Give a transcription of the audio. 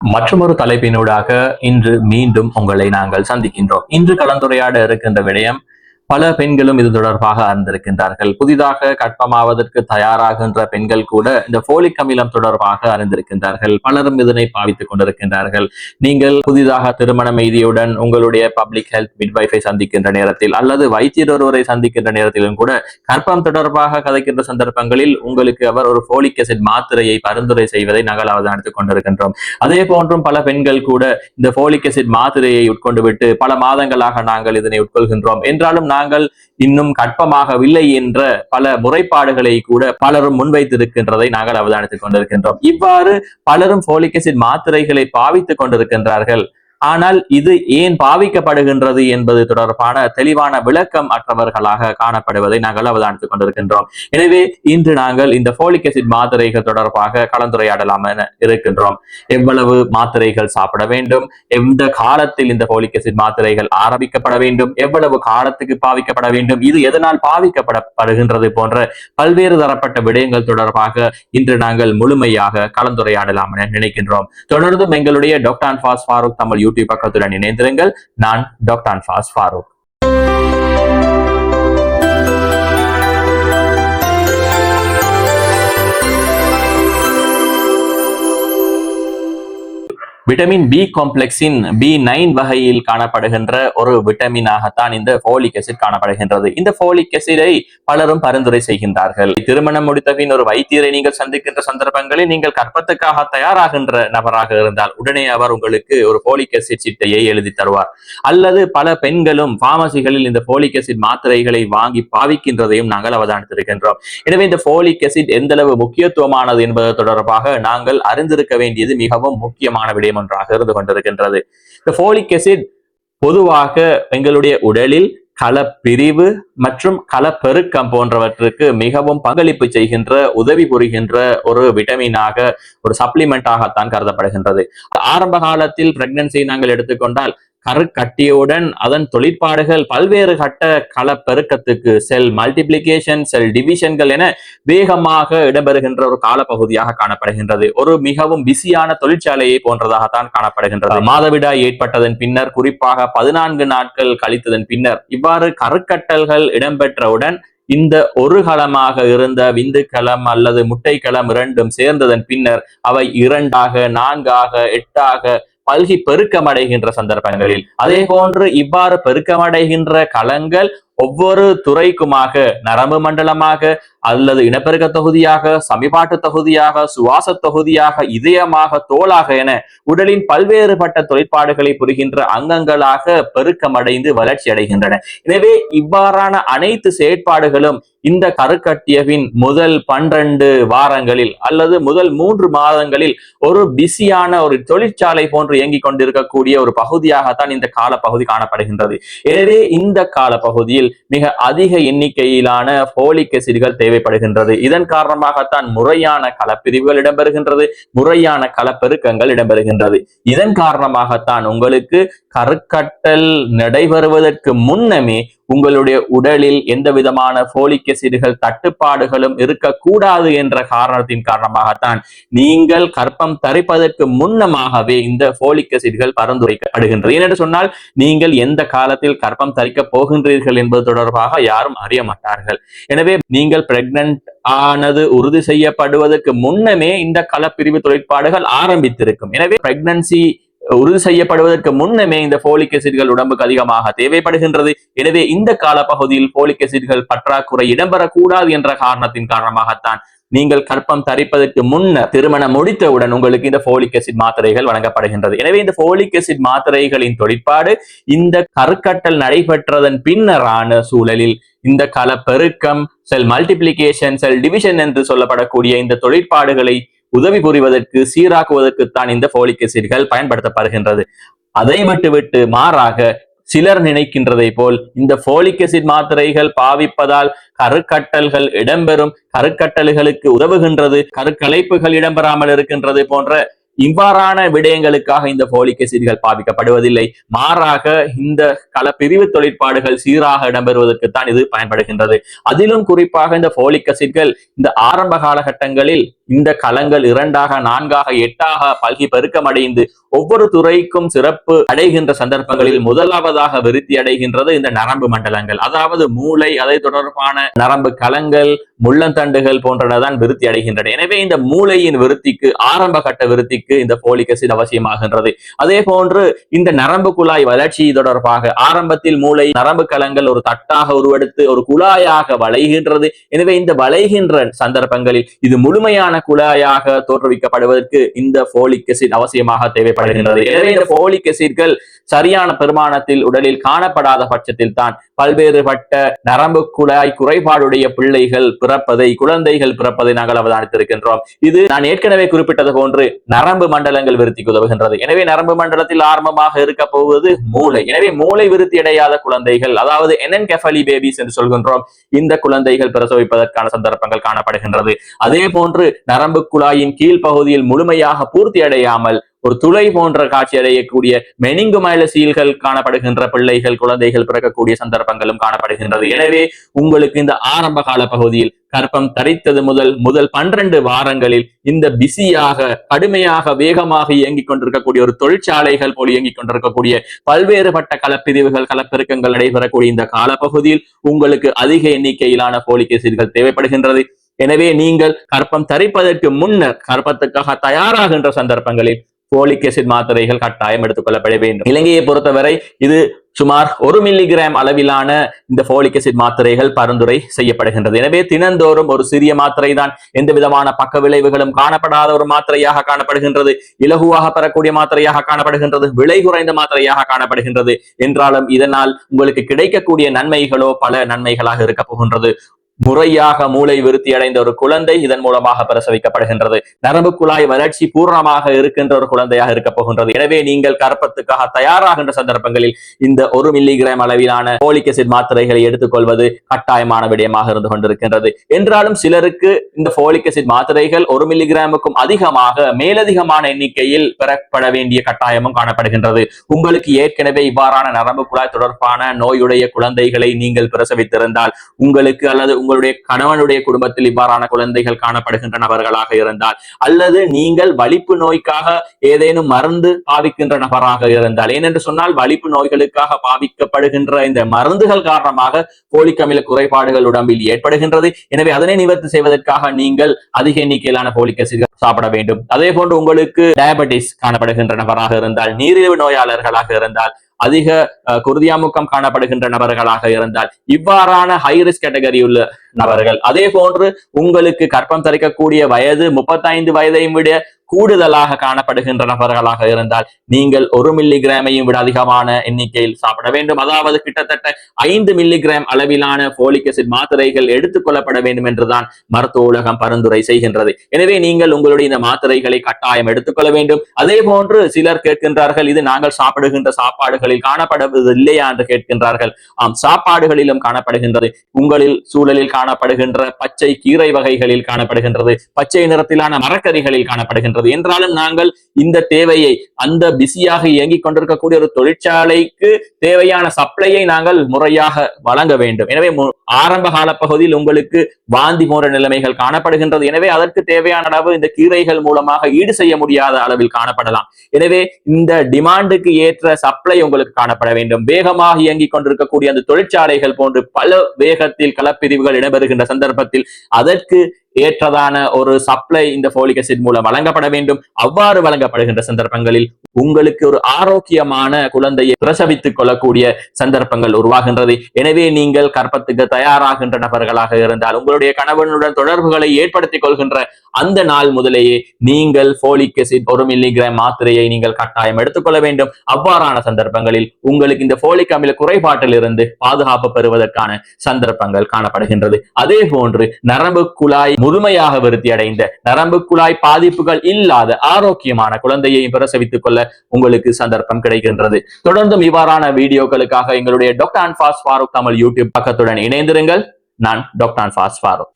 மற்றொரு தலைப்பினூடாக இன்று மீண்டும் உங்களை நாங்கள் சந்திக்கின்றோம். இன்று கலந்துரையாட இருக்கின்ற விடயம், பல பெண்களும் இது தொடர்பாக அறிந்திருக்கின்றார்கள். புதிதாக கற்பமாவதற்கு தயாராகின்ற பெண்கள் கூட இந்த போலிக் அமிலம் தொடர்பாக அறிந்திருக்கின்றார்கள். பலரும் இதனை பாவித்துக் கொண்டிருக்கின்றார்கள். நீங்கள் புதிதாக திருமண மெய்தியுடன் உங்களுடைய பப்ளிக் ஹெல்த் மிட்வைஃபை சந்திக்கின்ற நேரத்தில் அல்லது வைத்தியர் ஒருவரை சந்திக்கின்ற நேரத்திலும் கூட கற்பம் தொடர்பாக கதைக்கின்ற சந்தர்ப்பங்களில் உங்களுக்கு அவர் ஒரு போலிக் அசிட் மாத்திரையை பரிந்துரை செய்வதை நாங்கள் அவதானித்துக் கொண்டிருக்கின்றோம். அதே போன்றும் பல பெண்கள் கூட இந்த போலிக் அசிட் மாத்திரையை உட்கொண்டு விட்டு பல மாதங்களாக நாங்கள் இதனை உட்கொள்கின்றோம் என்றாலும் நாங்கள் இன்னும் கற்பமாகவில்லை என்ற பல முறைப்பாடுகளை கூட பலரும் முன்வைத்திருக்கின்றதை நாங்கள் அவதானித்துக் கொண்டிருக்கின்றோம். இவ்வாறு பலரும் போலிக் அசிட் மாத்திரைகளை பாவித்துக் கொண்டிருக்கின்றார்கள். ஆனால் இது ஏன் பாவிக்கப்படுகின்றது என்பது தொடர்பான தெளிவான விளக்கம் அற்றவர்களாக காணப்படுவதை நாங்கள் அவதானித்துக் கொண்டிருக்கின்றோம். எனவே இன்று நாங்கள் இந்த போலிக் அசிட் மாத்திரைகள் தொடர்பாக கலந்துரையாடலாம் என இருக்கின்றோம். எவ்வளவு மாத்திரைகள் சாப்பிட வேண்டும், எந்த காலத்தில் இந்த போலிக் அசிட் மாத்திரைகள் ஆரம்பிக்கப்பட வேண்டும், எவ்வளவு காலத்துக்கு பாவிக்கப்பட வேண்டும், இது எதனால் பாவிக்கப்படுகின்றது போன்ற பல்வேறு தரப்பட்ட விடயங்கள் தொடர்பாக இன்று நாங்கள் முழுமையாக கலந்துரையாடலாம் என நினைக்கின்றோம். தொடர்ந்தும் எங்களுடைய டாக்டர் அன்பாஸ் ஃபாரூக் தமிழ் யூடியூப் பக்கத்துடன் இணைந்திருங்கள். நான் doctor அன்பாஸ் Farooq. Vitamin B காம்ப்ளெக்ஸின் B9 வகையில் காணப்படுகின்ற ஒரு விட்டமினாகத்தான் இந்த போலிக் அசிட் காணப்படுகின்றது. இந்த போலிக் அசிடை பலரும் பரிந்துரை செய்கின்றார்கள். திருமணம் முடித்த பின் ஒரு வைத்தியரை நீங்கள் சந்திக்கின்ற சந்தர்ப்பங்களில் நீங்கள் கற்பத்துக்காக தயாராகின்ற நபராக இருந்தால் உடனே அவர் உங்களுக்கு ஒரு போலிக் அசிட் சிட்டையை எழுதி தருவார். அல்லது பல பெண்களும் பார்மசிகளில் இந்த போலிக் அசிட் மாத்திரைகளை வாங்கி பாவிக்கின்றதையும் நாங்கள் அவதானித்திருக்கின்றோம். எனவே இந்த போலிக் அசிட் எந்த அளவு முக்கியத்துவமானது என்பது தொடர்பாக நாங்கள் அறிந்திருக்க வேண்டியது மிகவும் முக்கியமான விடயம் ஒன்றாக இருந்து கொண்டிருக்கின்றது. இந்த போலிக் அசிட் பொதுவாக எங்களுடைய உடலில் களப்பிரிவு மற்றும் களப்பெருக்கம் போன்றவற்றுக்கு மிகவும் பங்களிப்பு செய்கின்ற, உதவி புரிகின்ற ஒரு விட்டமினாக, ஒரு சப்ளிமெண்டாகத்தான் கருதப்படுகின்றது. ஆரம்ப காலத்தில் பிரெக்னன்சியை நாங்கள் எடுத்துக்கொண்டால் கருக்கட்டியுடன் அதன் தொழிற்பாடுகள் பல்வேறு கட்ட களப்பெருக்கத்துக்கு, செல் மல்டிபிளிகேஷன், செல் டிவிஷன்கள் என வேகமாக இடம்பெறுகின்ற ஒரு காலப்பகுதியாக காணப்படுகின்றது. ஒரு மிகவும் பிஸியான தொழிற்சாலையை போன்றதாகத்தான் காணப்படுகின்றது. மாதவிடாய் ஏற்பட்டதன் பின்னர், குறிப்பாக 14 நாட்கள் கழித்ததன் பின்னர் இவ்வாறு கருக்கட்டல்கள் இடம்பெற்றவுடன் இந்த ஒரு களமாக இருந்த விந்துக்களம் அல்லது முட்டைக்களம் இரண்டும் சேர்ந்ததன் பின்னர் அவை 2ஆக, 4ஆக, 8ஆக பல்கி பெருக்கமடைகின்ற சந்தர்ப்பங்களில், அதே போன்று இவ்வாறு பெருக்கமடைகின்ற களங்கள் ஒவ்வொரு துறைக்குமாக, நரம்பு மண்டலமாக அல்லது இனப்பெருக்க தொகுதியாக, சமிபாட்டு தொகுதியாக, சுவாச தொகுதியாக, இதயமாக, தோளாக என உடலின் பல்வேறுபட்ட தொழிற்பாடுகளை புரிகின்ற அங்கங்களாக பெருக்கமடைந்து வளர்ச்சி அடைகின்றன. எனவே இவ்வாறான அனைத்து செயற்பாடுகளும் இந்த கருக்கட்டியவின் முதல் 12 வாரங்களில் அல்லது முதல் 3 மாதங்களில் ஒரு பிஸியான ஒரு தொழிற்சாலை போன்று இயங்கிக் கொண்டிருக்கக்கூடிய ஒரு பகுதியாகத்தான் இந்த காலப்பகுதி காணப்படுகின்றது. எனவே இந்த காலப்பகுதியில் மிக அதிக எண்ணிக்கையிலான போலிக் அசிட்கள் தேவைப்படுகின்றது. இதன் காரணமாகத்தான் முறையான களப்பிரிவுகள் இடம்பெறுகின்றது, முறையான களப்பெருக்கங்கள் இடம்பெறுகின்றது. இதன் காரணமாகத்தான் உங்களுக்கு கருக்கட்டல் நடைபெறுவதற்கு முன்னமே உங்களுடைய உடலில் எந்த விதமான போலிக் அசிட்கள் தட்டுப்பாடுகளும் இருக்கக்கூடாது என்ற காரணத்தின் காரணமாகத்தான் நீங்கள் கற்பம் தரிப்பதற்கு முன்னமாகவே இந்த போலிக் அசிட்கள் பரிந்துரைக்கப்படுகின்றது. ஏனென்று சொன்னால், நீங்கள் எந்த காலத்தில் கற்பம் தரிக்க போகின்றீர்கள் என்பது தொடர்பாக யாரும் அறிய மாட்டார்கள். எனவே நீங்கள் பிரெக்னன்ட் ஆனது உறுதி செய்யப்படுவதற்கு முன்னமே இந்த களப்பிரிவு தொழிற்பாடுகள் ஆரம்பித்திருக்கும். எனவே பிரெக்னன்சி உறுதி செய்யப்படுவதற்கு முன்னமே இந்த போலிக் அசிட்கள் உடம்புக்கு அதிகமாக தேவைப்படுகின்றது. எனவே இந்த காலப்பகுதியில் போலிக் அசிட்கள் பற்றாக்குறை இடம்பெறக்கூடாது என்ற காரணத்தின் காரணமாகத்தான் நீங்கள் கற்பம் தரிப்பதற்கு முன்னர், திருமணம் முடித்தவுடன் உங்களுக்கு இந்த போலிக் அசிட் மாத்திரைகள் வழங்கப்படுகின்றது. எனவே இந்த போலிக் அசிட் மாத்திரைகளின் தொழிற்பாடு இந்த கருக்கட்டல் நடைபெற்றதன் பின்னரான சூழலில் இந்த களப்பெருக்கம், செல் மல்டிபிளிகேஷன், செல் டிவிஷன் என்று சொல்லப்படக்கூடிய இந்த தொழிற்பாடுகளை உதவி புரிவதற்கு, சீராக்குவதற்குத்தான் இந்த போலிக் அசிட்கள் பயன்படுத்தப்படுகின்றது. அதை விட்டுவிட்டு மாறாக சிலர் நினைக்கின்றதை போல் இந்த போலிக் அசிட் மாத்திரைகள் பாவிப்பதால் கருக்கட்டல்கள் இடம்பெறும், கருக்கட்டல்களுக்கு உதவுகின்றது, கருக்கலைப்புகள் இடம்பெறாமல் இருக்கின்றது போன்ற இவ்வாறான விடயங்களுக்காக இந்த போலிக் அசிட்கள் பாவிக்கப்படுவதில்லை. மாறாக இந்த களப்பிரிவு தொழிற்பாடுகள் சீராக இடம்பெறுவதற்குத்தான் இது பயன்படுகின்றது. அதிலும் குறிப்பாக இந்த போலிக் அசிட்கள் இந்த ஆரம்ப காலகட்டங்களில் இந்த களங்கள் 2ஆக 4ஆக 8ஆக பல்கி பெருக்கமடைந்து ஒவ்வொரு துறைக்கும் சிறப்பு அடைகின்ற சந்தர்ப்பங்களில் முதலாவதாக விருத்தி அடைகின்றது இந்த நரம்பு மண்டலங்கள். அதாவது மூளை, அதை தொடர்பான நரம்பு களங்கள், முள்ளந்தண்டுகள் போன்றனதான் விருத்தி அடைகின்றன. எனவே இந்த மூளையின் விருத்திக்கு, ஆரம்ப கட்ட விருத்திக்கு இந்த போலிக் அசிட் அவசியமாகின்றது. அதே போன்று இந்த நரம்பு குழாய் வளர்ச்சி தொடர்பாக ஆரம்பத்தில் மூளை நரம்பு களங்கள் ஒரு தட்டாக உருவெடுத்து ஒரு குழாயாக வளைகின்றது. எனவே இந்த வளைகின்ற சந்தர்ப்பங்களில் இது முழுமையான குழாயாக தோற்றுவிக்கப்படுவதற்கு இந்த போலிக் அசிட் அவசியமாக தேவைப்படுகின்றது. எனவே இந்த போலிக் அசிட்கள் சரியான பெருமானத்தில் உடலில் காணப்படாத பட்சத்தில் தான் பல்வேறுபட்ட நரம்பு குழாய் குறைபாடுடைய குழந்தைகள் பிறப்பதை நாங்கள் அவதானித்திருக்கின்றோம். இது நான் ஏற்கனவே குறிப்பிட்டது போன்று நரம்பு மண்டலங்கள் விருத்திக்கு உதவுகின்றது. எனவே நரம்பு மண்டலத்தில் ஆரம்பமாக இருக்க போவது மூளை. எனவே மூளை விருத்தி அடையாத குழந்தைகள், அதாவது என்என்கெஃபலி பேபிஸ் என்று சொல்கின்றோம், இந்த குழந்தைகள் பிரசவிப்பதற்கான சந்தர்ப்பங்கள் காணப்படுகின்றது. அதே போன்று நரம்பு குழாயின் கீழ் பகுதியில் முழுமையாக பூர்த்தி அடையாமல் ஒரு துளை போன்ற காட்சி அடையக்கூடிய மெனிங்குமைலசீல்கள் காணப்படுகின்ற குழந்தைகள் பிறக்கக்கூடிய சந்தர்ப்பங்களும் காணப்படுகின்றது. எனவே உங்களுக்கு இந்த ஆரம்ப கால பகுதியில் கர்ப்பம் தரித்தது முதல் 12 வாரங்களில் இந்த பிஸியாக, கடுமையாக, வேகமாக இயங்கிக் கொண்டிருக்கக்கூடிய ஒரு தொழிற்சாலைகள் போல் இயங்கிக் கொண்டிருக்கக்கூடிய பல்வேறுபட்ட களப்பிரிவுகள், களப்பெருக்கங்கள் நடைபெறக்கூடிய இந்த காலப்பகுதியில் உங்களுக்கு அதிக எண்ணிக்கையிலான போலிக் அசிட்கள் தேவைப்படுகின்றது. எனவே நீங்கள் கர்ப்பம் தரிப்பதற்கு முன்னர், கர்ப்பத்துக்காக தயாராகின்ற சந்தர்ப்பங்களில் போலிக் அசிட் மாத்திரைகள் கட்டாயம் எடுத்துக்கொள்ளப்பட வேண்டும். இலங்கையை பொறுத்தவரை இது சுமார் 1 மில்லிகிராம் அளவிலான இந்த போலிக் அசிட் மாத்திரைகள் பரிந்துரை செய்யப்படுகின்றது. எனவே தினந்தோறும் ஒரு சிறிய மாத்திரை தான், எந்த விதமான பக்க விளைவுகளும் காணப்படாத ஒரு மாத்திரையாக காணப்படுகின்றது, இலகுவாக பெறக்கூடிய மாத்திரையாக காணப்படுகின்றது, விலை குறைந்த மாத்திரையாக காணப்படுகின்றது. என்றாலும் இதனால் உங்களுக்கு கிடைக்கக்கூடிய நன்மைகளோ பல நன்மைகளாக இருக்க போகின்றது. முறையாக மூளை விருத்தி அடைந்த ஒரு குழந்தை இதன் மூலமாக பிரசவிக்கப்படுகின்றது. நரம்பு குழாய் வளர்ச்சி பூர்ணமாக இருக்கின்ற ஒரு குழந்தையாக இருக்க போகின்றது. எனவே நீங்கள் கர்ப்பத்துக்காக தயாராகின்ற சந்தர்ப்பங்களில் இந்த 1 மில்லிகிராம் அளவிலான போலிக் அசிட் மாத்திரைகளை எடுத்துக்கொள்வது கட்டாயமான விடயமாக இருந்து கொண்டிருக்கின்றது. என்றாலும் சிலருக்கு இந்த போலிக் அசிட் மாத்திரைகள் 1 மில்லிகிராமுக்கும் அதிகமாக, மேலதிகமான எண்ணிக்கையில் பெறப்பட வேண்டிய கட்டாயமும் காணப்படுகின்றது. உங்களுக்கு ஏற்கனவே இவ்வாறான நரம்பு குழாய் தொடர்பான நோயுடைய குழந்தைகளை நீங்கள் பிரசவித்திருந்தால், உங்களுக்கு அல்லது உங்களுடைய கணவனுடைய குடும்பத்தில் இவ்வாறான குழந்தைகள் காணப்படுகின்ற நபர்களாக இருந்தால், அல்லது நீங்கள் வலிப்பு நோய்க்காக ஏதேனும் மருந்து பாவிக்கின்ற நபராக இருந்தால், ஏனென்று சொன்னால் வலிப்பு நோய்களுக்காக பாவிக்கப்படுகின்ற இந்த மருந்துகள் காரணமாக போலிக் அமில குறைபாடுகள் உடம்பில் ஏற்படுகின்றது. எனவே அதனை நிவர்த்தி செய்வதற்காக நீங்கள் அதிக எண்ணிக்கையிலான போலிக் அசிட் சாப்பிட வேண்டும். அதே போன்று உங்களுக்கு டயபெட்டிஸ் காணப்படுகின்ற நபராக இருந்தால், நீரிழிவு நோயாளர்களாக இருந்தால், அதிக குருதியாமுக்கம் காணப்படுகின்ற நபர்களாக இருந்தால், இவ்வாறான ஹை ரிஸ்க் கேட்டகரி உள்ள நபர்கள், அதே போன்று உங்களுக்கு கர்ப்பம் தரிக்கக்கூடிய வயது 35 வயதையும் விட கூடுதலாக காணப்படுகின்ற நபர்களாக இருந்தால் நீங்கள் 1 மில்லிகிராமையும் விட அதிகமான எண்ணிக்கையில் சாப்பிட வேண்டும். அதாவது கிட்டத்தட்ட 5 மில்லிகிராம் அளவிலான போலிக் அசிட் மாத்திரைகள் எடுத்துக்கொள்ளப்பட வேண்டும் என்றுதான் மருத்துவ உலகம் பரிந்துரை செய்கின்றது. எனவே நீங்கள் உங்களுடைய இந்த மாத்திரைகளை கட்டாயம் எடுத்துக்கொள்ள வேண்டும். அதே போன்று சிலர் கேட்கின்றார்கள், இது நாங்கள் சாப்பிடுகின்ற சாப்பாடுகளில் காணப்படுவதில்லையா என்று கேட்கின்றார்கள். ஆம், சாப்பாடுகளிலும் காணப்படுகின்றது. உங்களில் சூழலில் காணப்படுகின்ற பச்சை கீரை வகைகளில் காணப்படுகின்றது, பச்சை நிறத்திலான மரக்கறிகளில் காணப்படுகின்றது. என்றாலும் நாங்கள் இந்த தேவையை, அந்த பிஸியாக இயங்கிக் கொண்டிருக்கக்கூடிய ஒரு தொழிற்சாலைக்கு தேவையான சப்ளையை நாங்கள் முறையாக வழங்க வேண்டும். எனவே ஆரம்ப கால பகுதியில் உங்களுக்கு வாந்தி போன்ற நிலைமைகள் காணப்படுகின்றது. எனவே அதற்கு தேவையான அளவு இந்த கீரைகள் மூலமாக ஈடு செய்ய முடியாத அளவில் காணப்படலாம். எனவே இந்த டிமாண்டுக்கு ஏற்ற சப்ளை உங்களுக்கு காணப்பட வேண்டும். வேகமாக இயங்கிக் கொண்டிருக்கக்கூடிய அந்த தொழிற்சாலைகள் போன்று பல வேகத்தில் களப்பிரிவுகள் இடம்பெறுகின்ற சந்தர்ப்பத்தில் அதற்கு ஏற்றதான ஒரு சப்ளை இந்த போலிக் அசிட் மூலம் வழங்கப்பட வேண்டும். அவ்வாறு வழங்கப்படுகின்ற சந்தர்ப்பங்களில் உங்களுக்கு ஒரு ஆரோக்கியமான குழந்தையை பிரசவித்துக் கொள்ளக்கூடிய சந்தர்ப்பங்கள் உருவாகின்றது. எனவே நீங்கள் கர்ப்பத்துக்கு தயாராகின்ற நபர்களாக இருந்தால், உங்களுடைய கணவனுடன் தொடர்புகளை ஏற்படுத்திக் கொள்கின்ற அந்த நாள் முதலேயே நீங்கள் போலிக் அசிட் 1 மில்லிகிராம் மாத்திரையை நீங்கள் கட்டாயம் எடுத்துக்கொள்ள வேண்டும். அவ்வாறான சந்தர்ப்பங்களில் உங்களுக்கு இந்த போலிக் அமில குறைபாட்டில் இருந்து பாதுகாப்பு பெறுவதற்கான சந்தர்ப்பங்கள் காணப்படுகின்றது. அதே போன்று நரம்பு குழாய் முழுமையாக விருத்தி அடைந்த, நரம்பு குழாய் பாதிப்புகள் இல்லாத ஆரோக்கியமான குழந்தையை பிரசவித்துக் கொள்ள உங்களுக்கு சந்தர்ப்பம் கிடைக்கின்றது. தொடர்ந்தும் இவ்வாறான வீடியோக்களுக்காக எங்களுடைய டாக்டர் அன்பாஸ் ஃபாரூக் தமிழ் யூடியூப் பக்கத்துடன் இணைந்திருங்கள். நான் டாக்டர் அன்பாஸ் ஃபாரூக்.